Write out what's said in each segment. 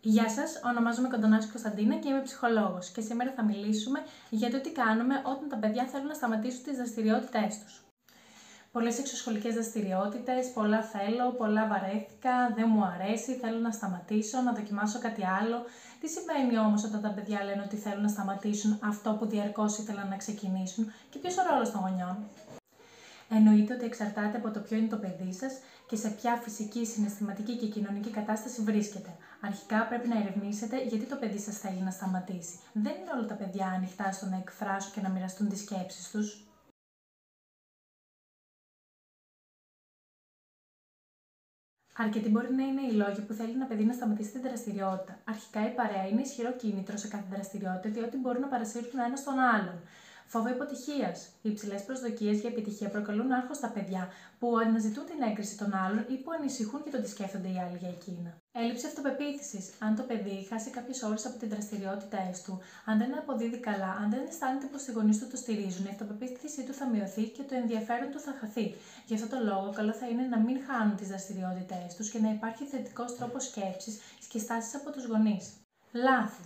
Γεια σας, ονομάζομαι Κοντονάση Κωνσταντίνα και είμαι ψυχολόγος και σήμερα θα μιλήσουμε για το τι κάνουμε όταν τα παιδιά θέλουν να σταματήσουν τις δραστηριότητές τους. Πολλές εξωσχολικές δραστηριότητες, πολλά θέλω, πολλά βαρέθηκα, δεν μου αρέσει, θέλω να σταματήσω, να δοκιμάσω κάτι άλλο. Τι σημαίνει όμως όταν τα παιδιά λένε ότι θέλουν να σταματήσουν αυτό που διαρκώς ήθελαν να ξεκινήσουν και ποιος ο ρόλος των γονιών? Εννοείται ότι εξαρτάται από το ποιο είναι το παιδί σας και σε ποια φυσική, συναισθηματική και κοινωνική κατάσταση βρίσκεται. Αρχικά πρέπει να ερευνήσετε γιατί το παιδί σας θέλει να σταματήσει. Δεν είναι όλα τα παιδιά ανοιχτά στο να εκφράσουν και να μοιραστούν τις σκέψεις τους. Αρκετοί μπορεί να είναι οι λόγοι που θέλει ένα παιδί να σταματήσει τη δραστηριότητα. Αρχικά η παρέα είναι ισχυρό κίνητρο σε κάθε δραστηριότητα, διότι μπορούν να παρασύρουν ένα στον άλλον. Φόβο επιτυχία. Οι υψηλές προσδοκίες για επιτυχία προκαλούν άγχος στα παιδιά που αναζητούν την έγκριση των άλλων ή που ανησυχούν για το τι σκέφτονται οι άλλοι για εκείνα. Έλλειψη αυτοπεποίθησης. Αν το παιδί χάσει κάποιες ώρες από τις δραστηριότητές του, αν δεν αποδίδει καλά, αν δεν αισθάνεται πως οι γονείς του το στηρίζουν, η αυτοπεποίθησή του θα μειωθεί και το ενδιαφέρον του θα χαθεί. Γι' αυτό το λόγο, καλό θα είναι να μην χάνουν τις δραστηριότητές τους και να υπάρχει θετικός τρόπος σκέψης και στάσης από τους γονείς. Λάθη.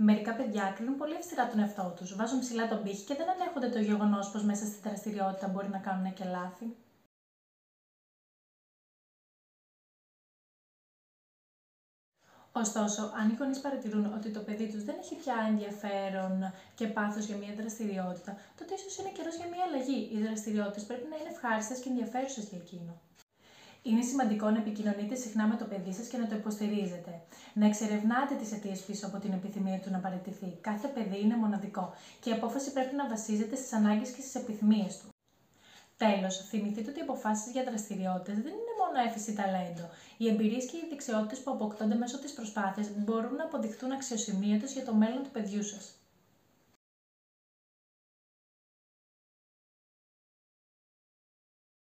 Μερικά παιδιά κρίνουν πολύ αυστηρά τον εαυτό τους, βάζουν ψηλά τον πύχη και δεν ανέχονται το γεγονός πως μέσα στη δραστηριότητα μπορεί να κάνουν και λάθη. Ωστόσο, αν οι γονείς παρατηρούν ότι το παιδί τους δεν έχει πια ενδιαφέρον και πάθος για μια δραστηριότητα, τότε ίσως είναι καιρός για μια αλλαγή. Οι δραστηριότητες πρέπει να είναι ευχάριστες και ενδιαφέρουσες για εκείνο. Είναι σημαντικό να επικοινωνείτε συχνά με το παιδί σας και να το υποστηρίζετε. Να εξερευνάτε τις αιτίες πίσω από την επιθυμία του να παραιτηθεί. Κάθε παιδί είναι μοναδικό και η απόφαση πρέπει να βασίζεται στις ανάγκες και στις επιθυμίες του. Τέλος, θυμηθείτε ότι οι αποφάσεις για δραστηριότητες δεν είναι μόνο έφεση ταλέντο. Οι εμπειρίες και οι δεξιότητες που αποκτώνται μέσω της προσπάθειας μπορούν να αποδειχθούν αξιοσημείωτες για το μέλλον του παιδιού σας.